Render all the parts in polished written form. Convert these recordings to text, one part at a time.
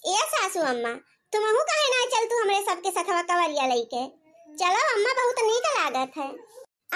ए सासू अम्मा तुमहू काहे ना चल तू हमरे सबके सथवा कवरिया लइके चलो अम्मा बहुत नीक लागत है।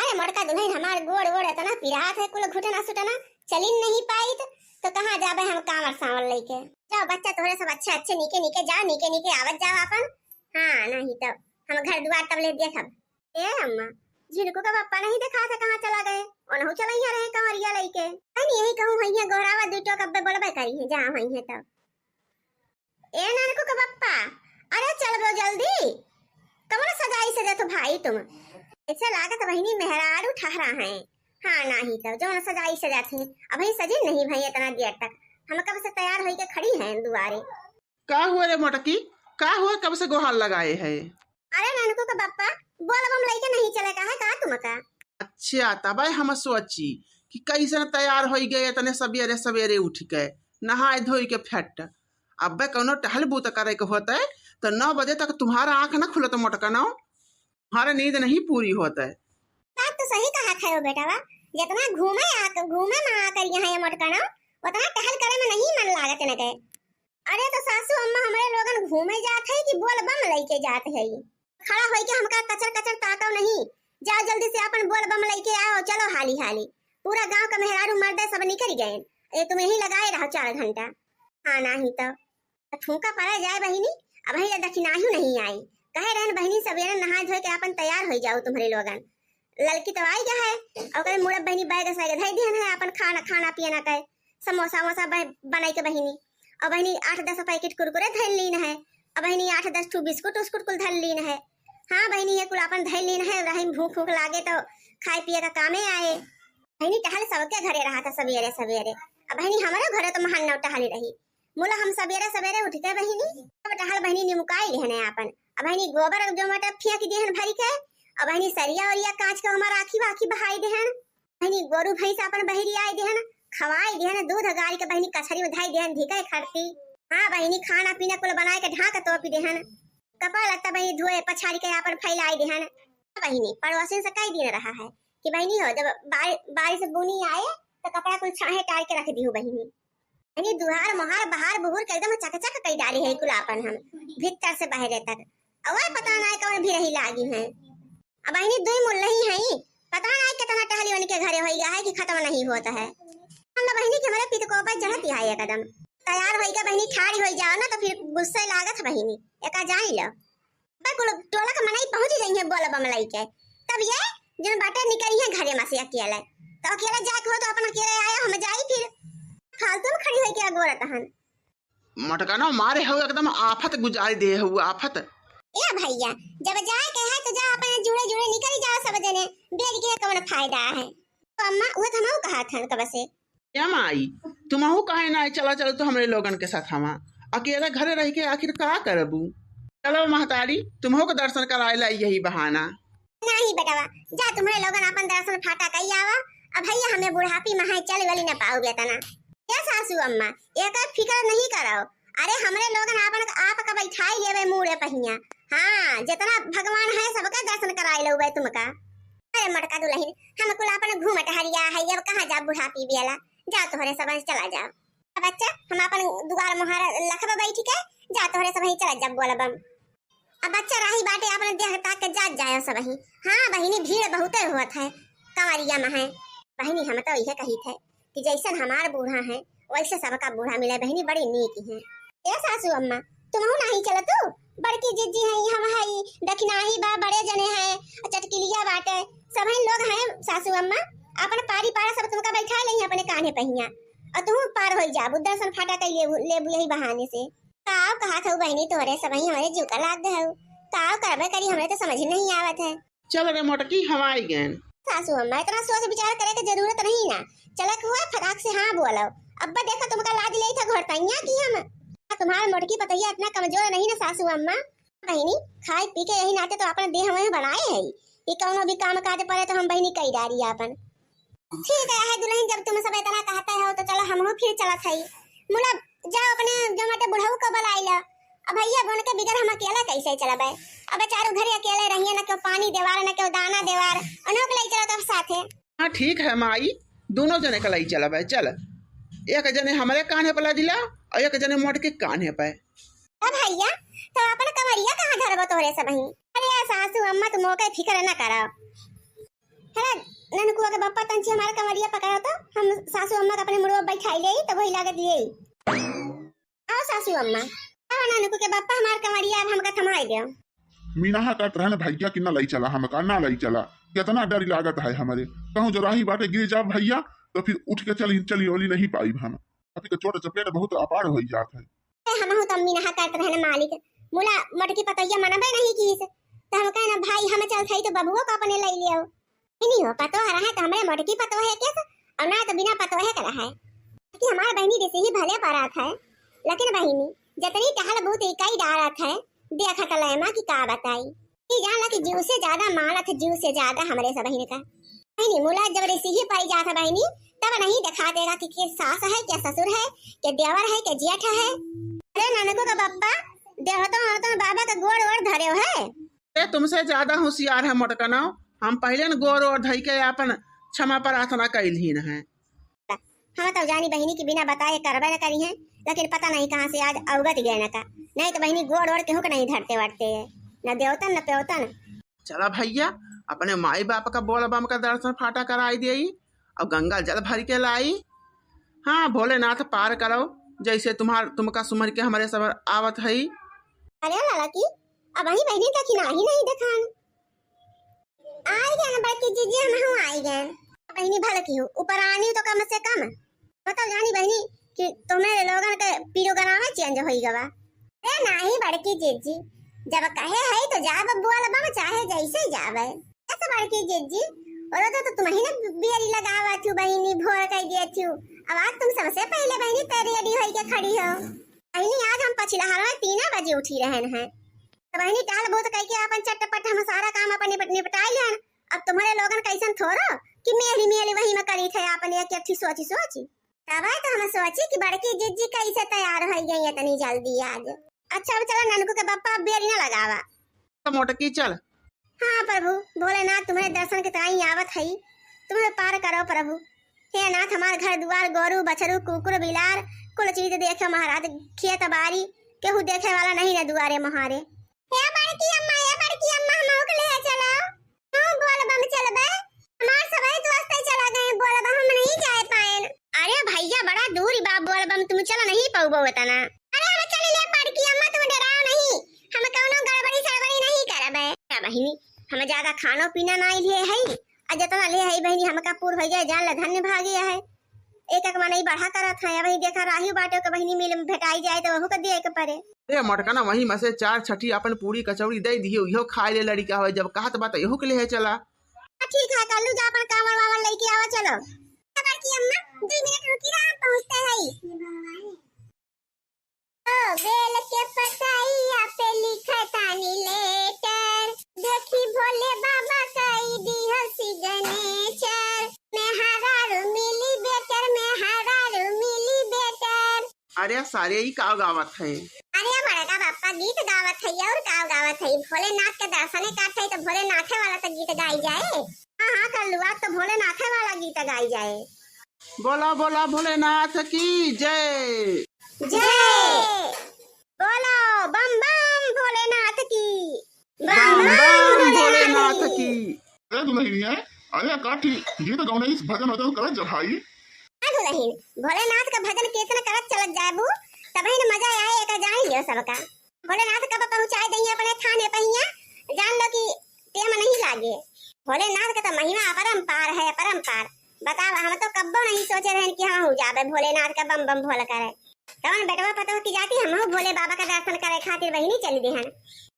अरे मड़का दुल्हन हमार गोड़ गोड़ इतना पिरात है कुल घुटना सुटना चल ही नहीं पाई तो कहाँ जाबे हम कांवर सांवर लेके। जाओ बच्चा तोरे सब अच्छे अच्छे नीके नीके जाओ नीके नीके आवत जाओ अपन। हाँ नहीं तो हम घर द्वार तब ले देखब। ए अम्मा झिनकू का पप्पा नहीं देखा था कहाँ चला गए ओनहु चलैया रहे कंवरिया लइके। अरे यही कहूं भैया गोरावा दुटो कब्बे बोलबे करी है जहां वहीं है तब। ए नानकू का पप्पा अरे चल बो जल्दी कमरा सजाई से तो भाई तुम ऐसे लागत बहिनी मेहरारू ठहरा है। हाँ नहीं तो जो न सजाई सजा थे अभी सजे नहीं भाई इतना देर तक हम कब से तैयार होके खड़ी हैं दुआरे। का हुआ रे मोटकी का हुआ कब से गोहार लगाए है। अरे नानकू का पप्पा बोल बम लइके नहीं चले का है का तुमका। अच्छा तब हम सोची कि कैसे तैयार हो गए तने सवेरे सवेरे उठ के नहाए धोई के फेट अब कौनो टहल बूत करे के होता है तो 9 बजे तक तुम्हारा आंख न खुलत मोटका ना तुम्हारा नींद नहीं पूरी होता है। बात तो सही कहा है वो बेटा जितना घूमे ना आकर यहाँ मोटका ना उतना टहल करे में नहीं मन लागत न गए। अरे तो सासू अम्मा हमारे लोगन घूमे जाते है कि बोल बम लेके जाते है खड़ा होई के हमका कचर कचर ताकव नहीं। जाओ जल्दी से अपन बोल बम लेके आओ चलो हाली हाली पूरा गांव का मेहरारू मर्द सब निकल गए ये तुम यही लगाए रहो 4 घंटा। हाँ नहीं तो ठूका पड़ा जाए बहिनी अब ही दक्षिणाहू नहीं आई कहे रहन बहिनी सवेरे नहा धोए के अपन तैयार हो जाओ तुम्हारे लोगन। लड़की तो आई गया है और कहे मुड़ब बहिनी बैग साइड धई दिहन है अपन खाना पियाना कहे समोसा वोसा बनाई के बहिनी और बहिनी 8-10 पैकेट कुरकुरे धर लीन है और बहिनी 8-10 ठू बिस्कुट उस्कुट कुल धर लीन है। हाँ बहिनी ये कुल अपन धर लीन है रही भूख भूख लागे तो खाए पिए का कामे आए। बहिनी टहल सबके घरे रहा था सवेरे सवेरे अब बहिनी हमारे घरे तो महान न टहली रही मोला हम सवेरे सवेरे उठ के बहिनी अब टहल बहिनी निमुकाई लेहने अपन अब बहिनी गोबर जो मटर फेंक देहन भरी के अब बहिनी सरिया औरिया कांच के हमार आखी वाखी बहाई देहन बहिनी गोरू भैंस अपन बहिरी आई देहन खवाई देहन दूध गाड़ी के बहिनी कछरी में धाई देहन धिके खड़ती। हाँ बहिनी खाना पीना कुल बनाए के ढाक तोपी देहन कपड़ा लत्ता बहिनी धोए पछाड़ी के अपन फैलाई देहन। बहिनी पड़ोसिन से कई दिन रहा है कि बहिनी हो जब बारिश बुनी आए तो कपड़ा कुल छाहे टाल के रख दी हो बहिनी बहिनी दुहार मोहार बहार बुहुर के एकदम चकचक कई डाली है कुलापन हम भीतर से बाहर तक अवा पता ना कौन भी रही लागी है। अब बहिनी दुई मुल्ला ही है पता ना कितना टहली उनके घरे हो गया है कि खत्म नहीं होता है। हम लोग बहिनी के हमारे पित को ऊपर चढ़ती है एकदम तैयार हो गया बहिनी ठाड़ी हो जाओ ना तो फिर गुस्से लागत बहिनी एका जान लो कुल टोला का मनाई पहुंच गई है बोल बम लइके तब ये जन बाटे निकली है घरे में से अकेले तो अकेले जाके हो तो अपन अकेले आया हम जाई फिर फालतू में खड़ी है क्या गोरत हन मटका ना मारे हो एकदम आफत गुजार दे हो आफत। ए भैया जब जाए के है तो जा अपने जुड़े जुड़े निकल जाओ सब जने बेच के कौन फायदा है। तो अम्मा वो तो हम कहा था कब से या माई तुमहू काहे ना चला चलो तो हमरे लोगन के साथ हमा अकेले घरे रह के आखिर का करबू। चलो महतारी तुमहू को दर्शन कराए ला यही बहाना। नहीं बेटावा जा तुम्हारे लोगन अपन दर्शन फाटा कई आवा अब भैया हमें बुढ़ापी में है चल गली ना पाओगे तना क्या सासू अम्मा एक फिक्र नहीं करो। अरे हमरे लोगन अपन आप का बैठाई लेवे मुड़े पहिया। हाँ जितना भगवान है सबका दर्शन कराए लो तुमका। अरे मटका दुल्हन हम कुल अपन घूम टहरिया है अब कहां जा बुढ़ापी बेला जा तोहरे सब चला जाओ बच्चा हम अपन दुआर मोहर लखबा बैठ के जा तोहरे सब चला जा बोल बम अब बच्चा राही बाटे अपन देह ताक के जा जाए सब ही। हाँ बहिनी भीड़ बहुत होत है कंवरिया में है बहिनी हम तो यह कही थे कि जैसे हमार बूढ़ा है वैसे सबका बूढ़ा मिले बहिनी बड़ी नीक है। ए सासू अम्मा तुमहू नहीं चल तू बड़की जीजी है हम है दक्षिणाही बा बड़े जने हैं चटकिलिया बाटे सब लोग हैं सासू अम्मा अपन पारी पारा सब तुमका बैठा ले अपने कान्हे पहिया और तुम पार हो जा दर्शन फाटा कर ले यही बहाने से काव कहा था बहनी तोरे सब हमारे जुका लाग दे काव करबे करी हमें तो समझ नहीं आवत है। चल रे मोटकी हम आई गए। सासू अम्मा इतना सोच विचार करे की जरूरत नहीं ना चलक हुआ फटाक से हाँ बोलो अब्बा देखा तुमका लाद ले था घोड़तैया की हम तुम्हारा मोटकी पतैया इतना कमजोर नहीं ना सासू अम्मा। बहनी खाए पी के यही नाते तो अपने देह में बनाए है ये कौनो भी काम काज पड़े तो हम बहनी कई डारी अपन। ठीक है दुल्हन जब तुम सब इतना कहते हो तो चलो हम फिर चला थई मुला जाओ अपने जमाते बुढ़ऊ को बुलाई लो अब भैया बोन के बिगर हम अकेला कैसे चलाबे अब चारों घरे अकेले रहिए ना क्यों पानी देवार ना क्यों दाना देवार अनोक ले चलो तो साथे। हाँ ठीक है माई दोनों जने कलाई चला चल एक जने हमारे कान्हे पर दिला और एक जने मोट के कान्हे पे अब भैया तो अपन कमरिया कहाँ धरबो तोरे से बहिन। अरे सासू अम्मा तुम मौके फिक्र न करो। है ननकुआ के बप्पा तंची हमारे कमरिया पकड़ा तो हम सासू अम्मा का अपने मुड़वा बैठाई ले तो वही लागत यही। आओ सासू अम्मा, आओ ननकू के बप्पा हमारे कमरिया अब हमका थमाई दो। मीना का रहने भैया कि ना लई चला, हमका ना लई चला, कितना डर लागत है हमारे। कहूँ जो राही बाटे गिर जा भैया तो फिर उठ के चली ओली नहीं पाई हम। अभी के चोट चपेट बहुत अपार हो जात है। हम हूं तम मीना करत रहने मालिक मुला मटकी पतैया मनबे नहीं कीस तो हम कहना भाई हम चल थई तो बबुओ का अपने लई लियो। नहीं हो पतो है तो हमें मटकी पतो है क्या और ना तो बिना पतो है करा है कि हमार बहनी जैसे ही भले पारात है। लेकिन बहनी जतनी टहल बहुत इकाई डारत है देखा कल मां की का बताई कि जान ला कि जीव से ज्यादा मानत जीव से ज्यादा हमरे सब बहन का। बहनी मुला जब रेसी ही पाई जाता बहनी तब नहीं दिखा देगा कि सास है क्या ससुर है क्या देवर है क्या जेठ है। अरे ननको का बप्पा देवता बाबा का गोड़ ओड़ धरे है। ए तुमसे ज्यादा होशियार है मोटकना। हम पहले न गोर और धई के अपन क्षमा प्रार्थना कैलहीन है। हम तो जानी बहनी की बिना बताए करबे न करी है लेकिन पता नहीं कहां से आज अवगत गए न का। नहीं तो बहनी गोड़ ओड़ के हुक नहीं धरते वरते है न देवतन न पेवतन। चला भैया अपने माई बाप का बोल बम का दर्शन फाटा कराई दी और गंगा जल भर के लाई। हाँ भोलेनाथ पार करो जैसे तुमका सुमर के हमारे सब आवत है। अरे लाला की अब वही बहनी तक ही नहीं दिखान आई गए न बड़की जीजी हम आई गए। बहनी भल की हो ऊपर आनी तो कम से कम बताओ जानी बहनी कि तुम्हारे लोगन के पीरोग्राम चेंज होई गवा। अरे नहीं बड़की जीजी जब कहे है तो जाब बुआ लबा में चाहे जैसे जावे ऐसा बड़की जीजी और तो तुम ही ना बेरी लगावा थी बहनी भोर कह दिया थी। अब आज तुम सबसे पहले बहनी रेडी होई के खड़ी हो। बहनी आज हम पछिलहर में 3 बजे उठी रहन है तो बहनी टाल बहुत कह के अपन चटपट हम सारा काम अपन निपटाई लेन। अब तुम्हारे लोगन कैसन थोरो कि मेली मेली वही में करी थे अपन एक अच्छी सोची तब तो हम सोची कि बड़की जीजी कैसे तैयार हो गई इतनी जल्दी आज। अच्छा अब चलो ननकू के बप्पा बेरी ना लगावा तो मोटकी चल। हाँ प्रभु भोलेनाथ तुम्हारे दर्शन के ताई आवत है तुम्हें पार करो प्रभु। हे नाथ हमारे घर द्वार गोरू बछरू कुकुर बिलार कुल चीज देखे महाराज खेत बाड़ी केहू देखे वाला नहीं ना दुआरे महारे। हे बड़की अम्मा हम के ले चलो हां बोल बम चलबे हमार सबै दोस्त चला गए बोल बम हम नहीं जाए पाए। अरे भैया बड़ा दूर बा बोल बम तुम चला नहीं पाऊबो तना। अरे हम चले ले बड़की अम्मा तुम डराओ नहीं हम कोनो गड़बड़ी सड़बड़ी नहीं करबे। क्या बहिनी हम ज्यादा खानो पीना नहीं लिए है जितना ले है बहनी हमका पूर हो जाए जान ले धन्य भागी है एक एक नहीं बढ़ा करत है। वही देखा राही बाटे के बहनी मिल भेटाई जाए तो वहु के दे के परे। ए मोटकना वही में से 4 छठी अपन पूरी कचौड़ी दे दियो इहो खाए ले लड़का हो जब कहत बात इहो के लिए चला। ठीक है कल्लू जा अपन कावड़ वावड़ लेके आवा चलो। बड़की अम्मा 2 मिनट रुकी रहा पहुंचते है। ओ बेल के पतैया पे लिखा तानी लेटर देखी भोले बाबा कई दिहल सिग्नेचर में हरारू मिली बेटर। अरे सारे ही का गावत है। अरे हमारे का बापा गीत गावत है और का गावत है भोलेनाथ के दर्शन करते तो भोलेनाथ वाला तो गीत गाई जाए। हाँ कल्लुआ तो भोलेनाथ वाला गीत गाई जाए। बोला बोला भोलेनाथ की जय जय बोलो बम बम भोलेनाथ की बम बम भोलेनाथ की। अरे दुल्हन है अरे काठी गीत गाउने इस भजन वजन करत जा भाई। दुल्हन भोलेनाथ का भजन कीर्तन करत चलत जाबू तभी न मजा आए एक जान लियो सबका। भोलेनाथ कब पहुंचाए दई अपने थाने पहिया जान लो कि टेम नहीं लागे। भोलेनाथ का तो महिमा अपरंपार है अपरंपार। बताओ हम तो कब्बो नहीं सोचे रहे कि हाँ हो जाबे भोलेनाथ का बम बम भोल करे। तवन बेटवा पतो की जाती हम भोले बाबा का दर्शन करे खातिर वही नहीं चली देहन।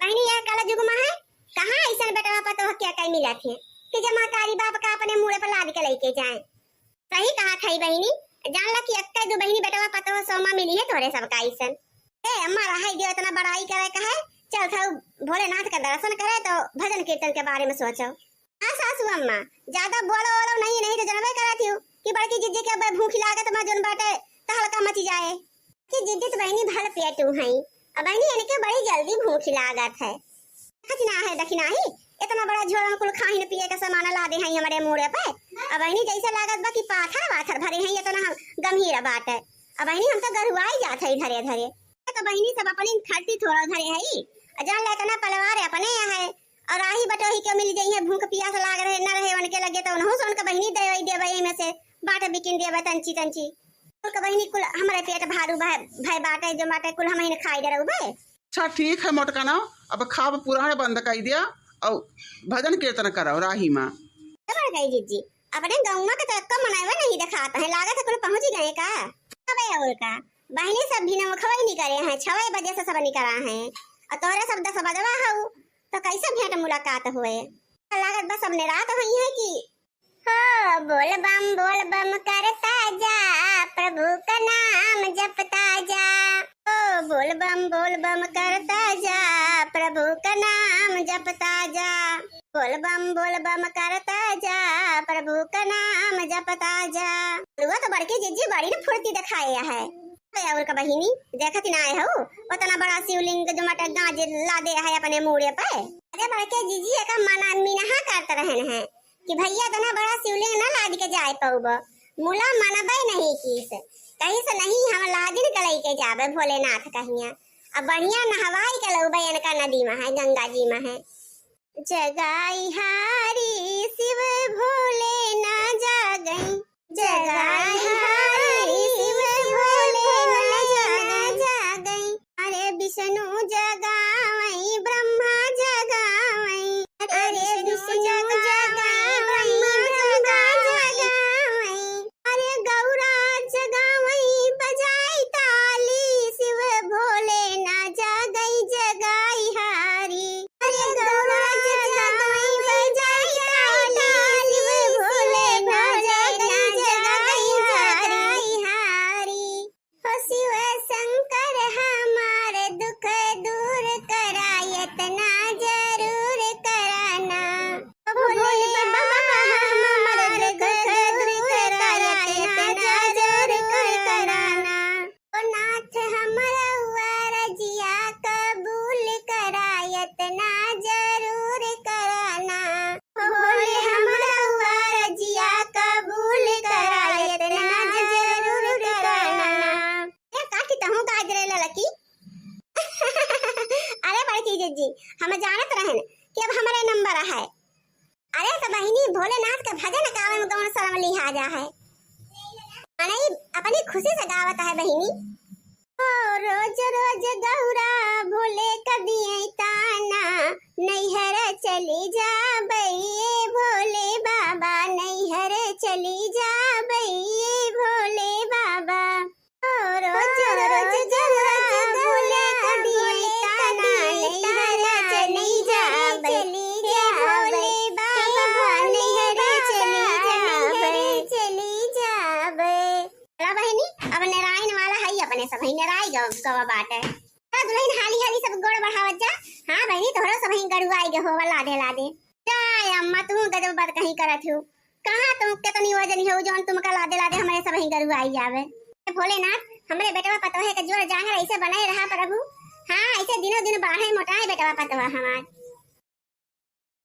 बहनी यह कल युग में है कहां ऐसा बेटवा पतो क्या कई मिला थे कि जमाकारी बाप का अपने मुंह पर लाद के लेके जाए। सही कहा थई बहनी जान ला कि अक्का दो बहनी बेटवा पतो सोमा मिली है तोरे सबका ऐसन। ए अम्मा रहाई दियो इतना बड़ाई करे कहे चल था भोलेनाथ का दर्शन करे तो भजन कीर्तन के बारे में सोचो। हाँ सासू अम्मा ज्यादा बोलो नहीं तो जनवे करा थी कि बड़की जिद्दी के भूख लागत में जोन बाटे तहलका मची जाए कि जिद्दी तो बहनी भल पेटू है अब बहनी इनके बड़ी जल्दी भूख लागत है। दखिना ही इतना बड़ा झोला में कुल खाहिन पिए का सामान ला दे हैं हमारे मुड़े पे। अब बहनी जैसे लागत बा कि पाथर वाथर भरे हैं इतना हम गंभीर बात है। अब बहनी हम तो गरुआई जात है धरे धरे तो बहिनी सब अपनी खर्ची थोड़ा धरे है जान ले तना पलवार अपने है और आही बटोही के मिल जाई है भूख पियास लाग रहे न रहे उनके लगे तो उनहु से उनका बहिनी देवई देवई में से बाट बिकिन देवे तंची तंची उनका बहिनी कुल हमारे पेट भारू भाई बाटे जो बाटे कुल हम ही खाई दे रहू अच्छा ठीक है मोटकाना, अब खाब पुराने बंद कर दिया और भजन कीर्तन कराओ राही माँ। गई जीजी अपने गाँव के तो कम मनावे नहीं दिखाता है लागत है कुल पहुंच गए का अबे और का बहनी सब भी न खवाई नहीं करे हैं 6 बजे से सब निकला है और तोरे सब 10 बजवा हऊ तो कैसे भेंट मुलाकात हुए लागत बस सबने रात हुई है कि हो बोल बम करता जा प्रभु का नाम जपता जा ओ बोल बम करता जा प्रभु का नाम जपता जा बोल बम करता जा प्रभु का नाम जपता जा वो तो बड़की जीजी बड़ी न फुर्ती दिखाया है और का बहिनी देखत ना आए हो उतना बड़ा शिवलिंग जो मट गाज ला दे है अपने मुड़े पे अरे बड़के जीजी का मन आदमी नहा करते रहन है कि भैया इतना बड़ा शिवलिंग ना लाद के जाए पऊब मुला मनबे नहीं कीस कहीं से नहीं हम लादिन कलई के जाबे भोलेनाथ कहिया अब बढ़िया नहवाई के लउबे इनका नदी में है गंगा जी में है जगाई हारी शिव भोले ना जागई जगाई हारी शिव भोले ना जागई अरे विष्णु जगावई ब्रह्मा जगावई अरे विष्णु जगावई ब्रह्मा जगावई अरे गौरा जगावई बजाई ताली शिव भोले ना जागई जगाई हारी अरे गौरा जगावई बजाई ताली शिव भोले ना जागई जगाई हारी हो शिव शंकर हमारे दुख दूर करायत ना जरूर कराना भोले बाबा हमारे दुख दूर करायत ना जरूर कराना ओ नाथ हमारा रजिया कबूल करायत ना जरूर कराना भोले हमारा रजिया कबूल करायत ना जरूर कराना ये काटी तहु गाजरे ललकी अरे बड़की जीजी हम जानत रहन कि अब हमारे नंबर है अरे तो बहिनी भोलेनाथ के भजन गावे में कौन शर्म लिहाजा है नहीं अपनी खुशी से गावत है बहिनी ओ रोज रोज गौरा भोले कदिए ताना नैहर चली जा बइए भोले बाबा नैहर चली जा बइए भोले बाबा ओ रोज रोज गौरा भोले कदिए ताना नैहर चली जा बइए भोले बाबा नैहर चली जा बहिनी अब नारायण वाला है अपने सब नाराय गवा बाटे दुल्हन हाली हाली सब गोड़ बढ़ावत जा हां बहिनी तोहरो सब गड़ुआई के होवा लादे जाय अम्मा तू गजब बात कहीं करत हो कहां तुम कितनी वजन हो जोन तुमका लादे हमारे सब गड़ुआई जावे भोलेनाथ हमरे बेटवा पतवा है के जोर जांगर ऐसे बनाए रहा प्रभु हां ऐसे दिनों दिन बढ़े मोटाए बेटवा पतवा हमार